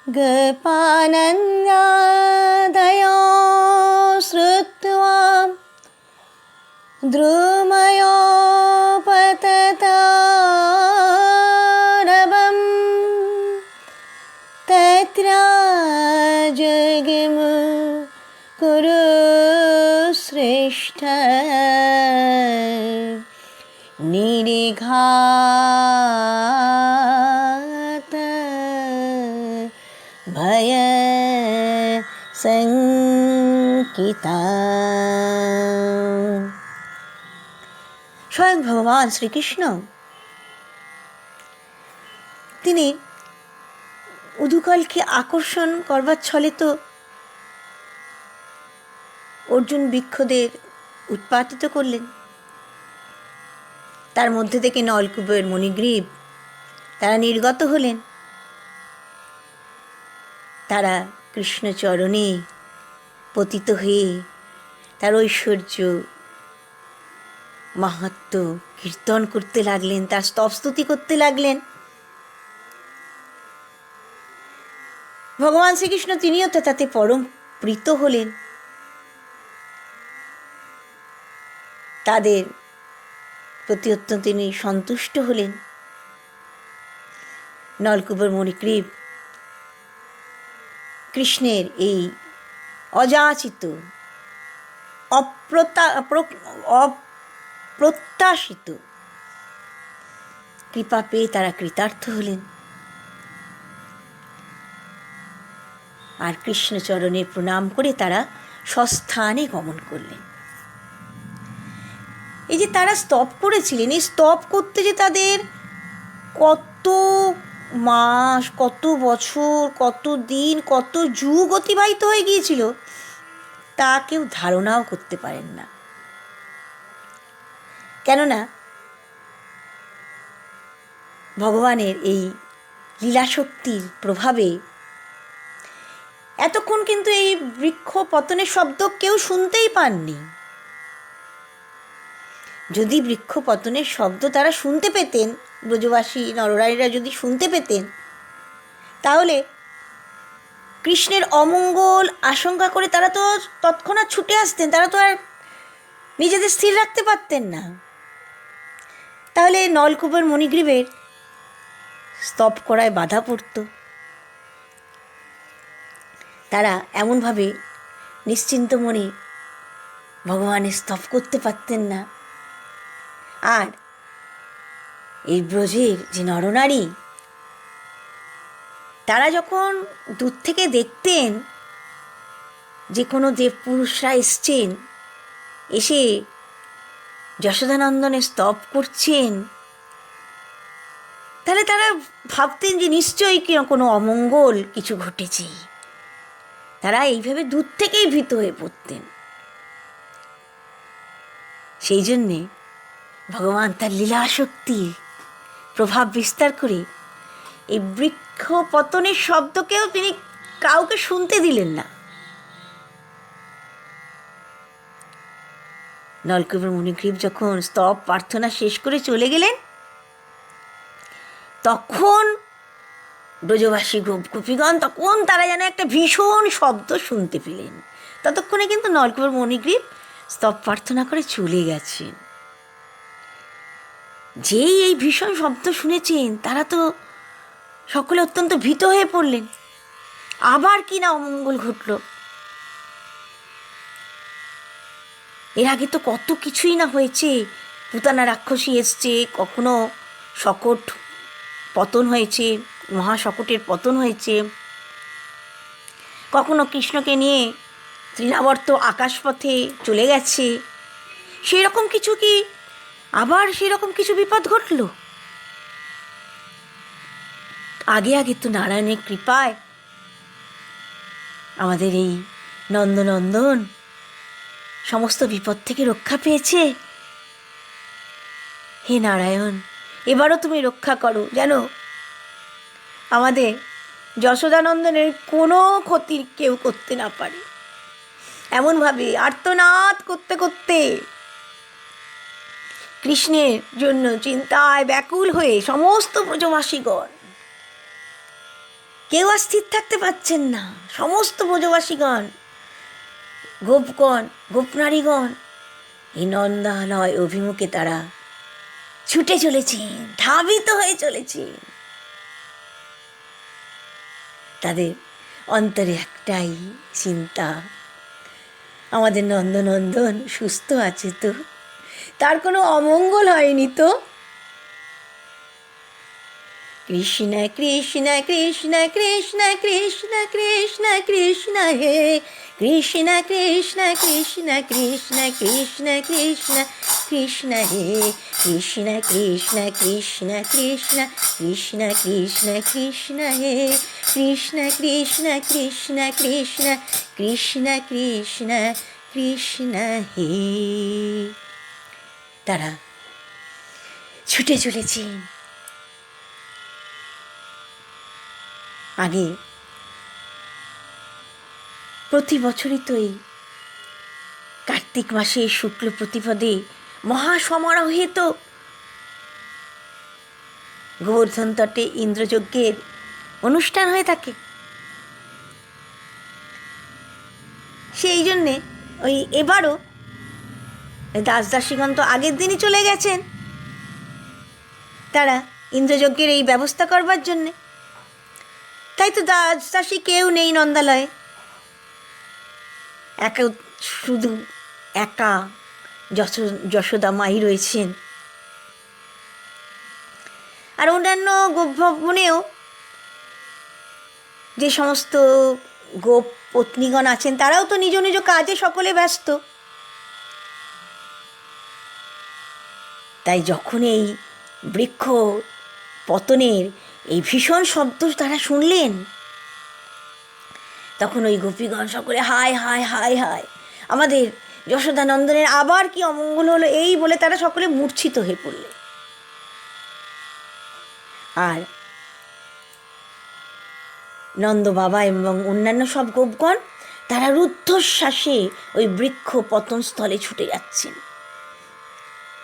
गपानन्दादयो श्रुत्वा द्रुमयोपततारवं तत्र जगिम कुरुश्रेष्ठ निरिघात भय संकिता। স্বয়ং ভগবান শ্রীকৃষ্ণ তিনি উদুকলকে আকর্ষণ করবার ছলে তো অর্জুন বৃক্ষদের উৎপাটিত করলেন। তার মধ্যে থেকে নলকূপের মণিগ্রীব তারা নির্গত হলেন। তারা কৃষ্ণচরণে পতিত হয়ে তার ঐশ্বর্য মাহাত্ম্য কীর্তন করতে লাগলেন, তার স্তবস্তুতি করতে লাগলেন। ভগবান শ্রীকৃষ্ণ তিনিও তো তাতে পরম প্রীত হলেন। তাদের প্রতি অত্যন্ত তিনি সন্তুষ্ট হলেন। নলকূপের মণিগ্রীব কৃষ্ণের এই অযাচিত অপ্রত্যাশিত কৃপা পেয়ে তারা কৃতার্থ হলেন আর কৃষ্ণচরণে প্রণাম করে তারা স্বস্থানে গমন করলেন। এই যে তারা স্তব করেছিলেন, এই স্তব করতে যে তাদের কত মাস, কত বছর, কত দিন, কত যুগ অতিবাহিত হয়ে গিয়েছিল তা কেউ ধারণাও করতে পারেন না। কেননা ভগবানের এই লীলাশক্তির প্রভাবে এতক্ষণ কিন্তু এই বৃক্ষ পতনের শব্দ কেউ শুনতেই পাননি। যদি বৃক্ষ পতনের শব্দ তারা শুনতে পেতেন, ব্রজবাসী নরনারীরা যদি শুনতে পেতেন, তাহলে কৃষ্ণের অমঙ্গল আশঙ্কা করে তারা তো তৎক্ষণাৎ ছুটে আসতেন, তারা তো আর নিজেদের স্থির রাখতে পারতেন না। তাহলে নলকূপের মণিগ্রীবের স্তব করায় বাধা পড়ত। তারা এমনভাবে নিশ্চিন্ত মনে ভগবানের স্তব করতে পারতেন না। আর এই ব্রজের যে নরনারী তারা যখন দূর থেকে দেখতেন যে কোনো দেবপুরুষরা এসছেন, এসে যশোদানন্দনের স্তব করছেন, তাহলে তারা ভাবতেন যে নিশ্চয়ই কোনো অমঙ্গল কিছু ঘটেছে। তারা এইভাবে দূর থেকেই ভীত হয়ে পড়তেন। সেই জন্যে ভগবান তার লীলাশক্তি প্রভাব বিস্তার করে এই বৃক্ষ পতনের শব্দকেও তিনি কাউকে শুনতে দিলেন না। নলকূপের মণিগ্রীব যখন স্তব প্রার্থনা শেষ করে চলে গেলেন, তখন ব্রজবাসী গোপীগণ তখন তারা যেন একটা ভীষণ শব্দ শুনতে পেলেন। ততক্ষণে কিন্তু নলকূপের মণিগ্রীব স্তব প্রার্থনা করে চলে গেছেন। যেই এই ভীষণ শব্দ শুনেছেন তারা তো সকলে অত্যন্ত ভীত হয়ে পড়লেন। আবার কি না অমঙ্গল ঘটল। এর আগে তো কত কিছুই না হয়েছে। পুতানা রাক্ষসী এসছে, কখনো শকট পতন হয়েছে, মহাশকটের পতন হয়েছে, কখনো কৃষ্ণকে নিয়ে তৃণাবর্ত আকাশপথে চলে গেছে। সেরকম কিছু কি আবার সেরকম কিছু বিপদ ঘটল? আগে আগে তো নারায়ণের কৃপায় আমাদের এই নন্দনন্দন সমস্ত বিপদ থেকে রক্ষা পেয়েছে। হে নারায়ণ, এবারও তুমি রক্ষা করো, যেন আমাদের যশোদানন্দনের কোনো ক্ষতি কেউ করতে না পারে। এমনভাবে আর্তনাদ করতে করতে কৃষ্ণের জন্য চিন্তায় ব্যাকুল হয়ে সমস্ত ব্রজবাসীগণ কেউ আর স্থির থাকতে পারছেন না। সমস্ত ব্রজবাসীগণ, গোপগণ, গোপনারীগণ এই নন্দালয় অভিমুখে তারা ছুটে চলেছেন, ধাবিত হয়ে চলেছে। তাদের অন্তরে একটাই চিন্তা, আমাদের নন্দনন্দন সুস্থ আছে তো, তার কোনো অমঙ্গল হয়নি তো। কৃষ্ণ কৃষ্ণ কৃষ্ণ কৃষ্ণ কৃষ্ণ কৃষ্ণ কৃষ্ণ হে কৃষ্ণ কৃষ্ণ কৃষ্ণ কৃষ্ণ কৃষ্ণ কৃষ্ণ কৃষ্ণ হে কৃষ্ণ কৃষ্ণ কৃষ্ণ কৃষ্ণ কৃষ্ণ কৃষ্ণ কৃষ্ণ হে কৃষ্ণ কৃষ্ণ কৃষ্ণ কৃষ্ণ কৃষ্ণ কৃষ্ণ কৃষ্ণ হে। তারা ছুটে চলেছেন। আগে প্রতি বছরই তো এই কার্তিক মাসে শুক্ল প্রতিপদে মহাসমারোহে তো গোবর্ধন তটে ইন্দ্রযজ্ঞের অনুষ্ঠান হয়ে থাকে। সেই জন্যে ওই এবারও দাসদাসীগণ তো আগের দিনই চলে গেছেন তারা ইন্দ্রযজ্ঞের এই ব্যবস্থা করবার জন্যে। তাই তো দাসদাসী কেউ নেই নন্দালয়ে, শুধু একা যশোদা মাই রয়েছেন। আর অন্যান্য গোপভবনেও যে সমস্ত গোপ পত্নীগণ আছেন তারাও তো নিজ নিজ কাজে সকলে ব্যস্ত। তাই যখন এই বৃক্ষ পতনের এই ভীষণ শব্দ তারা শুনলেন, তখন ওই গোপীগণ সকলে হায় হায় হায় হায়, আমাদের যশোদানন্দনের আবার কি অমঙ্গল হলো, এই বলে তারা সকলে মূর্ছিত হয়ে পড়লেন। আর নন্দ বাবা এবং অন্যান্য সব গোপগণ তারা রুদ্ধশ্বাসে ওই বৃক্ষ পতনস্থলে ছুটে যাচ্ছেন,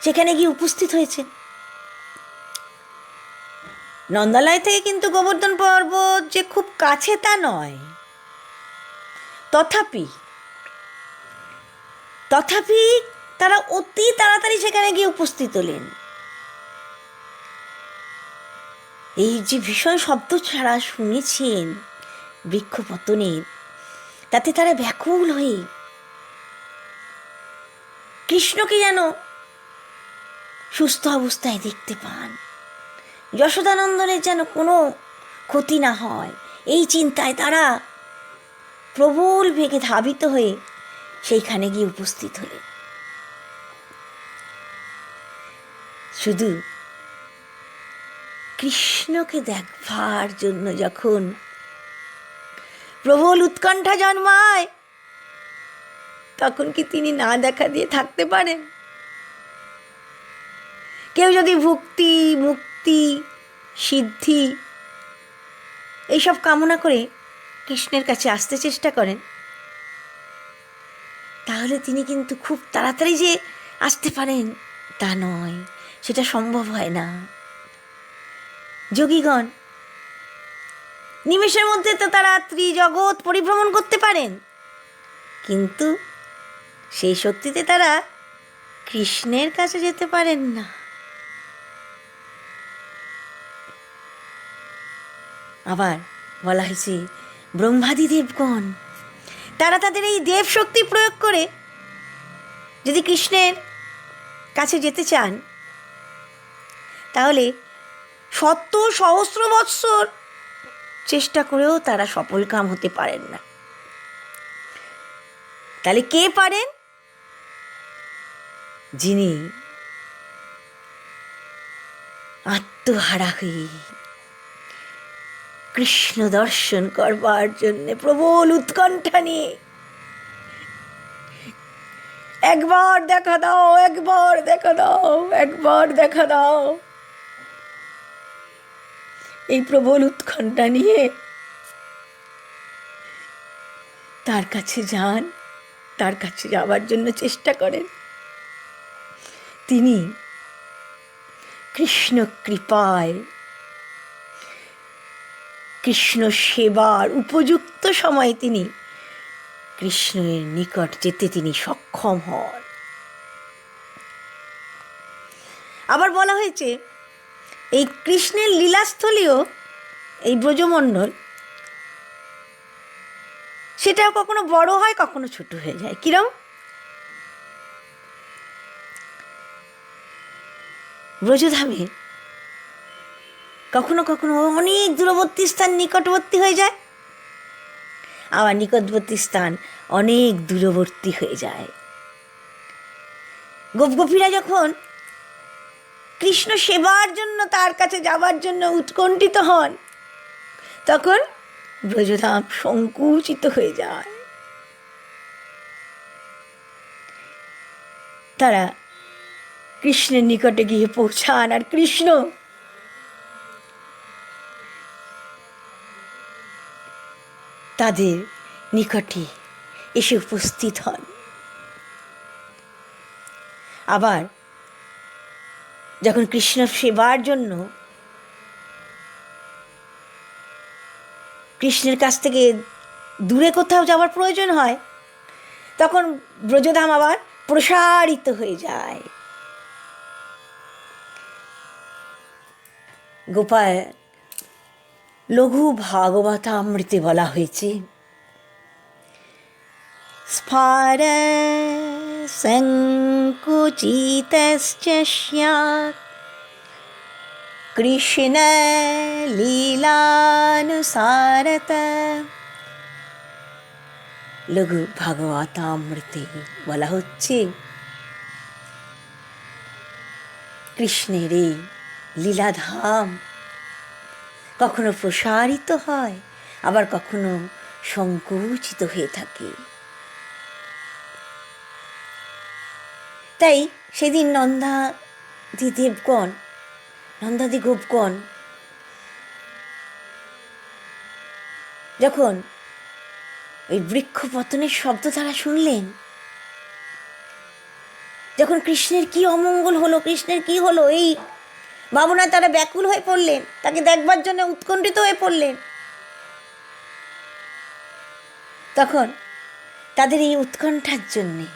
সেখানে গিয়ে উপস্থিত হয়েছেন। নন্দালয় থেকে কিন্তু গোবর্ধন পর্বত যে খুব কাছে তা নয়, তথাপি তারা অতি তাড়াতাড়ি সেখানে গিয়ে উপস্থিত হলেন। এই যে ভীষণ শব্দ ছাড়া শুনেছেন বৃক্ষপতনের, তাতে তারা ব্যাকুল হয়ে কৃষ্ণকে যেন সুস্থ অবস্থায় দেখতে পান, যশোদানন্দনের যেন কোনো ক্ষতি না হয়, এই চিন্তায় তারা প্রবল বেগে ধাবিত হয়ে সেইখানে গিয়ে উপস্থিত হলেন। শুধু কৃষ্ণকে দেখবার জন্য যখন প্রবল উৎকণ্ঠা জন্মায়, তখন কি তিনি না দেখা দিয়ে থাকতে পারেন? কেউ যদি ভক্তি, মুক্তি, সিদ্ধি এইসব কামনা করে কৃষ্ণের কাছে আসতে চেষ্টা করেন, তাহলে তিনি কিন্তু খুব তাড়াতাড়ি যে আসতে পারেন তা নয়, সেটা সম্ভব হয় না। যোগীগণ নিমেষের মধ্যে তো তারা ত্রিজগৎ পরিভ্রমণ করতে পারেন, কিন্তু সেই শক্তিতে তারা কৃষ্ণের কাছে যেতে পারেন না। আবার বলা হয়েছে ব্রহ্মাদি দেবগণ তারা তাদের এই দেব শক্তি প্রয়োগ করে যদি কৃষ্ণের কাছে যেতে চান, তাহলে 70 সহস্র বৎসর চেষ্টা করেও তারা সফল কাম হতে পারেন না। তাহলে কে পারেন? যিনি আত্মহারা হয়ে কৃষ্ণ দর্শন করবার জন্য প্রবল উৎকণ্ঠা নিয়ে একবার দেখা দাও, একবার দেখা দাও, একবার দেখা দাও, এই প্রবল উৎকণ্ঠা নিয়ে তার কাছে যান, তার কাছে যাওয়ার জন্য চেষ্টা করেন। তিনি কৃষ্ণ কৃপায় কৃষ্ণ সেবার উপযুক্ত সময়ে তিনি কৃষ্ণের নিকট যেতে তিনি সক্ষম হন। আবার বলা হয়েছে এই কৃষ্ণের লীলাস্থলীও এই ব্রজমণ্ডল সেটাও কখনো বড় হয় কখনো ছোট হয়ে যায়। কিরম? ব্রজধামে কখনো কখনো অনেক দূরবর্তী স্থান নিকটবর্তী হয়ে যায়, আবার নিকটবর্তী স্থান অনেক দূরবর্তী হয়ে যায়। গোপগোপীরা যখন কৃষ্ণ সেবার জন্য তার কাছে যাবার জন্য উৎকণ্ঠিত হন, তখন ব্রজধাম সংকুচিত হয়ে যায়। তারা কৃষ্ণের নিকটে গিয়ে পৌঁছান, আর কৃষ্ণ তাদের নিকটে এসে উপস্থিত হন। আবার যখন কৃষ্ণ সেবার জন্য কৃষ্ণের কাছ থেকে দূরে কোথাও যাওয়ার প্রয়োজন হয়, তখন ব্রজধাম আবার প্রসারিত হয়ে যায়। গোপাল লঘু ভাগবতামৃতে বলা হয়েছে, স্ফার সংকুচিতশ্চ স্যাৎ কৃষ্ণ লীলানুসারত। লঘু ভাগবতামৃতে বলা হচ্ছে কৃষ্ণের এই লীলাধাম কখনো প্রসারিত হয়, আবার কখনো সংকুচিত হয়ে থাকে। তাই সেদিন নন্দাদি গোপগণ যখন ওই বৃক্ষ পতনের শব্দ তারা শুনলেন, যখন কৃষ্ণের কি অমঙ্গল হলো, কৃষ্ণের কি হলো, এই ভাবনায় তারা ব্যাকুল হয়ে পড়লেন, তাকে দেখবার জন্য উৎকণ্ঠিত হয়ে পড়লেন। তখন তাদের এই উৎকণ্ঠার জন্যে,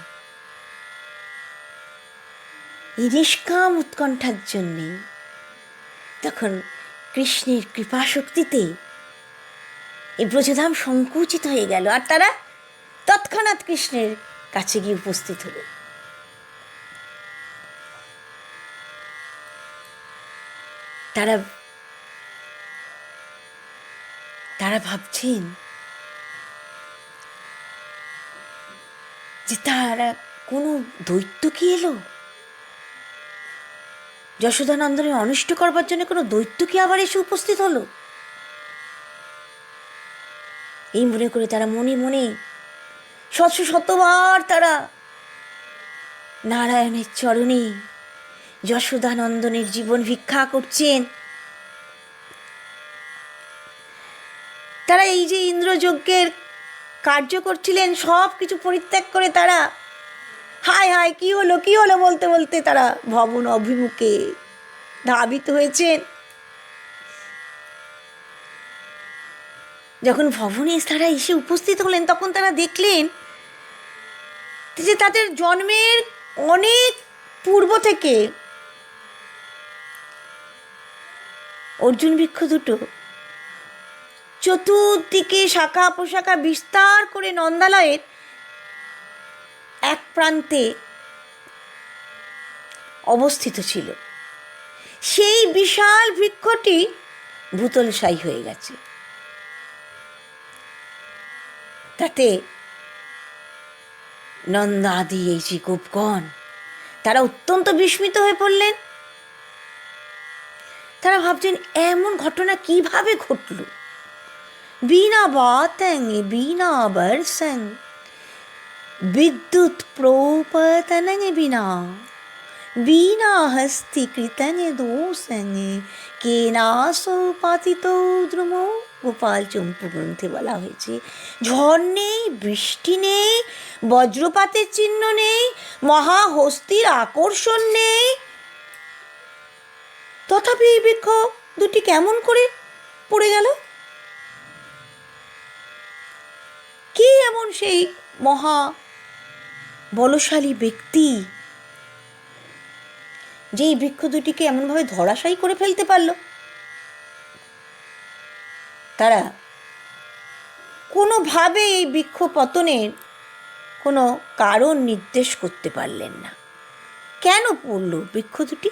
এই নিষ্কাম উৎকণ্ঠার জন্যে, তখন কৃষ্ণের কৃপাশক্তিতে এই ব্রজধাম সংকুচিত হয়ে গেল, আর তারা তৎক্ষণাৎ কৃষ্ণের কাছে গিয়ে উপস্থিত হলো। তারা ভাবছেন যে তারা কোনো দৈত্য কি এলো, যশোদানন্দনের অনিষ্ট করবার জন্য কোনো দৈত্য কি আবার এসে উপস্থিত হলো। এই মনে করে তারা মনে মনে শতবার তারা নারায়ণের চরণে যশোদানন্দনের জীবন ভিক্ষা করছেন। তারা এই যে ইন্দ্রযজ্ঞের কার্য করছিলেন, সব কিছু পরিত্যাগ করে তারা হায় হায় কি হলো কি হলো বলতে বলতে তারা ভবন অভিমুখে ধাবিত হয়েছেন। যখন ভবনে তারা এসে উপস্থিত হলেন, তখন তারা দেখলেন যে তাদের জন্মের অনেক পূর্ব থেকে অর্জুন বৃক্ষ দুটো চতুর্দিকে শাখা প্রশাখা বিস্তার করে নন্দালয়ের এক প্রান্তে অবস্থিত ছিল। সেই বিশাল বৃক্ষটি ভূতলশায়ী হয়ে গেছে। তাতে নন্দাদি এই যে গোপগণ তারা অত্যন্ত বিস্মিত হয়ে পড়লেন। তারা ভাবছেন এমন ঘটনা কিভাবে ঘটল। বিনা বাতাং বিনা বর্ষং বিদ্যুৎ প্রপতনং বিনা বিনা হস্তি কৃতং দোষং কেনাসো পাতিত দ্রুম। গোপাল চম্পু গ্রন্থে বলা হয়েছে ঝড় নেই, বৃষ্টি নেই, বজ্রপাতের চিহ্ন নেই, মহাহস্তির আকর্ষণ নেই, তথাপি এই বৃক্ষ দুটি কেমন করে পড়ে গেল। এমন সেই মহা বলশালী ব্যক্তি যে এই বৃক্ষ দুটিকে এমনভাবে ধরাশায়ী করে ফেলতে পারল? তারা কোনোভাবে এই বৃক্ষ পতনের কোনো কারণ নির্দেশ করতে পারলেন না। কেন পড়ল বৃক্ষ দুটি?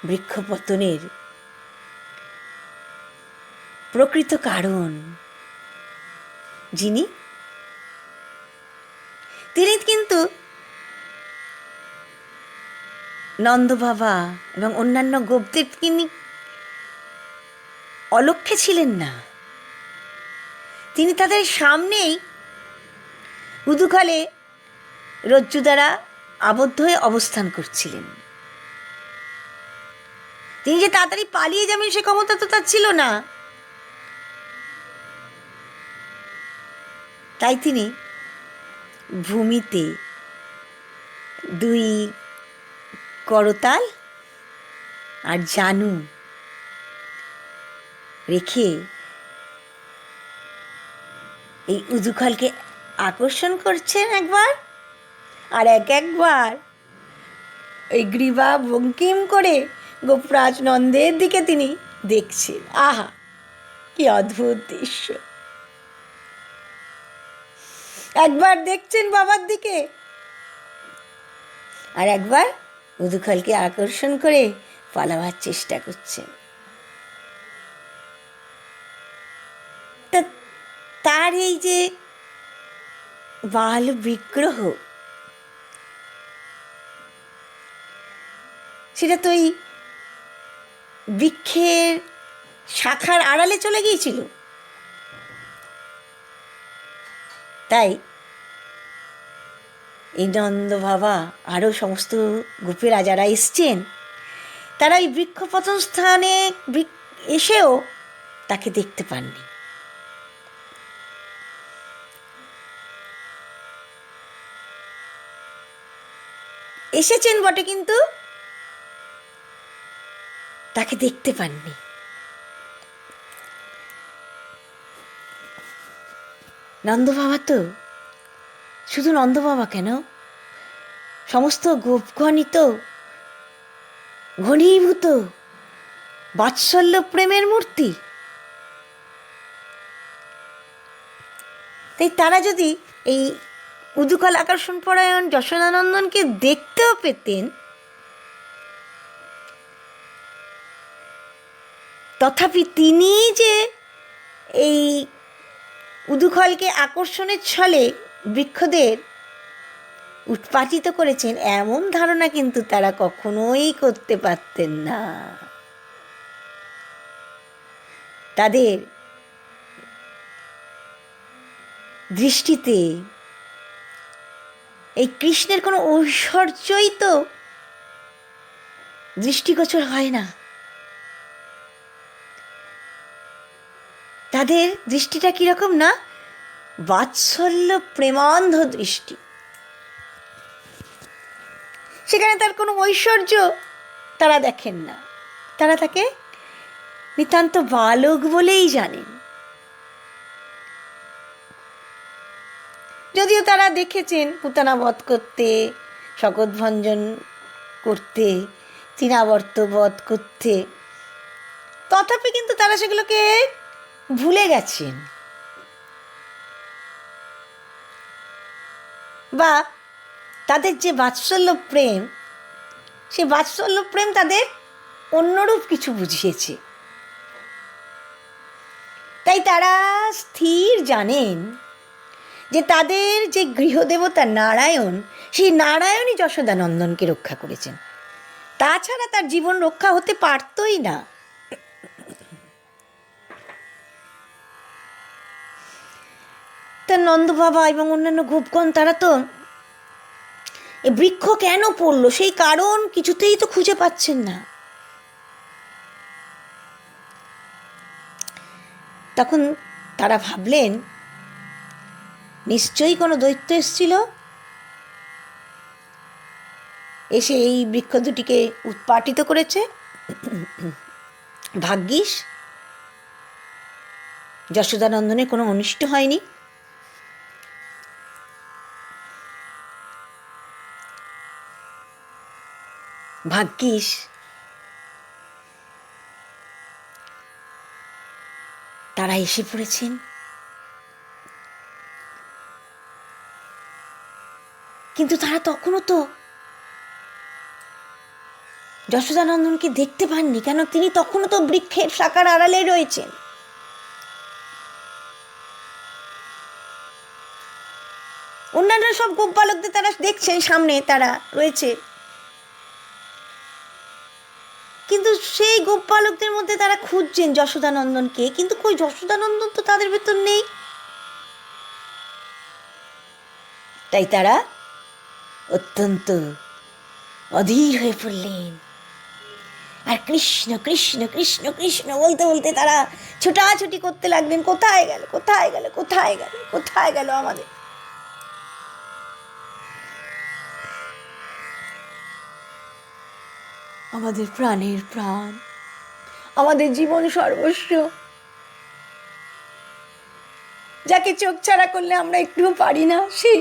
বৃক্ষ পতনের প্রকৃত কারণ যিনি, তিনি কিন্তু নন্দ বাবা এবং অন্যান্য গোপদের তিনি অলক্ষ্যে ছিলেন না। তিনি তাদের সামনেই উদুখালে রজ্জু দ্বারা আবদ্ধ হয়ে অবস্থান করছিলেন। তিনি যে তাড়াতাড়ি পালিয়ে যাবেন সে ক্ষমতা তো তার ছিল না। তাই তিনি ভূমিতে দুই করতাল আর জানু রেখে এই উদুখালকে আকর্ষণ করছেন একবার, আর একবার ওই গ্রীবা বঙ্কিম করে গোপরাজ নন্দের দিকে তিনি দেখছেন। আহা, কি অদ্ভুত দৃশ্য! একবার দেখছেন বাবার দিকে, আর একবার উদুখালকে আকর্ষণ করে পালাবার চেষ্টা করছেন। তার এই যে বাল বিগ্রহ, সেটা তো এই বৃক্ষের শাখার আড়ালে চলে গিয়েছিল। তাই এই নন্দ বাবা আরও সমস্ত গোপেরা যারা এসছেন, তারা ওই বৃক্ষপতন স্থানে এসেও তাকে দেখতে পাননি। এসেছেন বটে, কিন্তু তাকে দেখতে পাননি। নন্দ বাবা তো, শুধু নন্দ বাবা কেন, সমস্ত গোপগণই তো ঘনীভূত বাৎসল্য প্রেমের মূর্তি। তাই তারা যদি এই উদুখাল আকর্ষণ পরায়ণ যশোদানন্দনকে দেখতেও পেতেন, তথাপি তিনি যে এই উদুখালকে আকর্ষণের ছলে বৃক্ষদের উৎপাটিত করেছেন, এমন ধারণা কিন্তু তারা কখনোই করতে পারতেন না। তাদের দৃষ্টিতে এই কৃষ্ণের কোনো ঐশ্বর্যই তো দৃষ্টিগোচর হয় না। তাদের দৃষ্টিটা কিরকম না, বাৎসল্য প্রেমান্ধ দৃষ্টি। সেখানে তার কোনো ঐশ্বর্য তারা দেখেন না, তারা তাকে নিতান্ত বালক বলেই জানেন। যদিও তারা দেখেছেন পুতানা বধ করতে, শকটভঞ্জন করতে, তৃণাবর্ত বধ করতে, তথাপি কিন্তু তারা সেগুলোকে ভুলে গেছেন, বা তাদের যে বাৎসল্য প্রেম, সে বাৎসল্য প্রেম তাদের অন্যরূপ কিছু বুঝিয়েছে। তাই তারা স্থির জানেন যে তাদের যে গৃহদেবতা নারায়ণ, সেই নারায়ণই যশোদানন্দনকে রক্ষা করেছেন, তাছাড়া তার জীবন রক্ষা হতে পারতই না। তার নন্দ বাবা এবং অন্যান্য গোপগণ তারা তো এ বৃক্ষ কেন পড়লো সেই কারণ কিছুতেই তো খুঁজে পাচ্ছেন না। তখন তারা ভাবলেন, নিশ্চয়ই কোনো দৈত্য এসেছিল, এসে এই বৃক্ষ দুটিকে উৎপাটিত করেছে। ভাগ্যিস যশোদানন্দনের কোনো অনিষ্ট হয়নি। ভাগ্যিস তারা এসে পড়েছেন। কিন্তু তারা তখনও তো যশোদানন্দনকে দেখতে পাননি, কেন তিনি তখনও তো বৃক্ষের শাখার আড়ালে রয়েছেন। অন্যান্য সব গোপবালকদের তারা দেখছেন, সামনে তারা রয়েছে, কিন্তু সেই গোপবালকদের মধ্যে তারা খুঁজছেন যশোদানন্দনকে, কিন্তু কই যশোদানন্দন তো তাদের ভেতর নেই। তাই তারা অত্যন্ত অধীর হয়ে পড়লেন, আর কৃষ্ণ কৃষ্ণ কৃষ্ণ কৃষ্ণ বলতে বলতে তারা ছোটাছুটি করতে লাগলেন। কোথায় গেল, কোথায় গেল, কোথায় গেল, কোথায় গেল আমাদের প্রাণের প্রাণ, আমাদের জীবন সর্বস্ব, যাকে চোখ ছাড়া করলে আমরা একটুও পারি না, সেই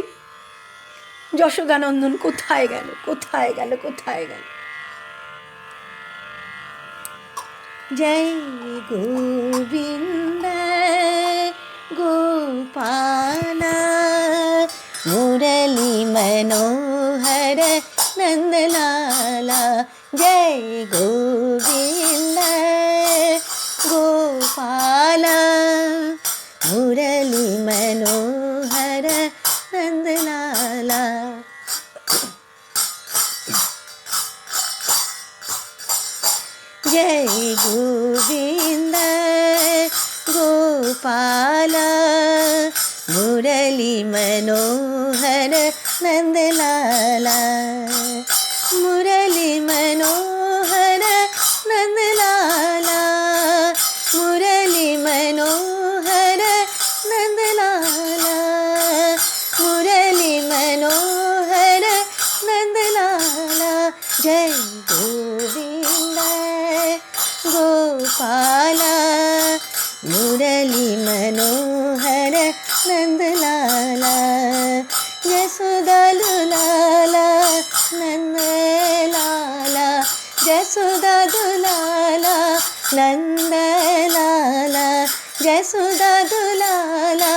যশোদানন্দন কোথায় গেল, কোথায় গেল, কোথায় গেল। জয় গোবিন্দ গোপাল মুরলী মনোহর নন্দলালা, জয় গোবিন্দ গোপাল মুরলী মনোহর নন্দলালা। जय गोविंद गोपाल मुरली मनोहर नंदलाला, मुरली मनोहर नंदलाला, मुरली मनोहर नंदलाला, मुरली मनोहर नंदलाला। जय गोविंद गोपाल मुरली मनोहर नंदलाला, यशोदा दुलाला नंदलाला, यशोदा दुलाला नंदलाला, यशोदा दुलाला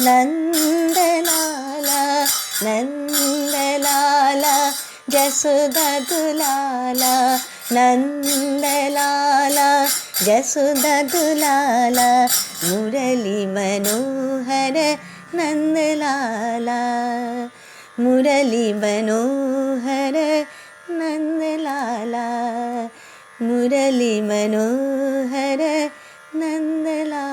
नंदलाला, नंदलाला यशोदा दुलाला नंदलाला, यशोदा दुलाला मुरली मनोहर नंदलाला, मुरली मनोहर नंदलाला, मुरली मनोहर नंदलाला।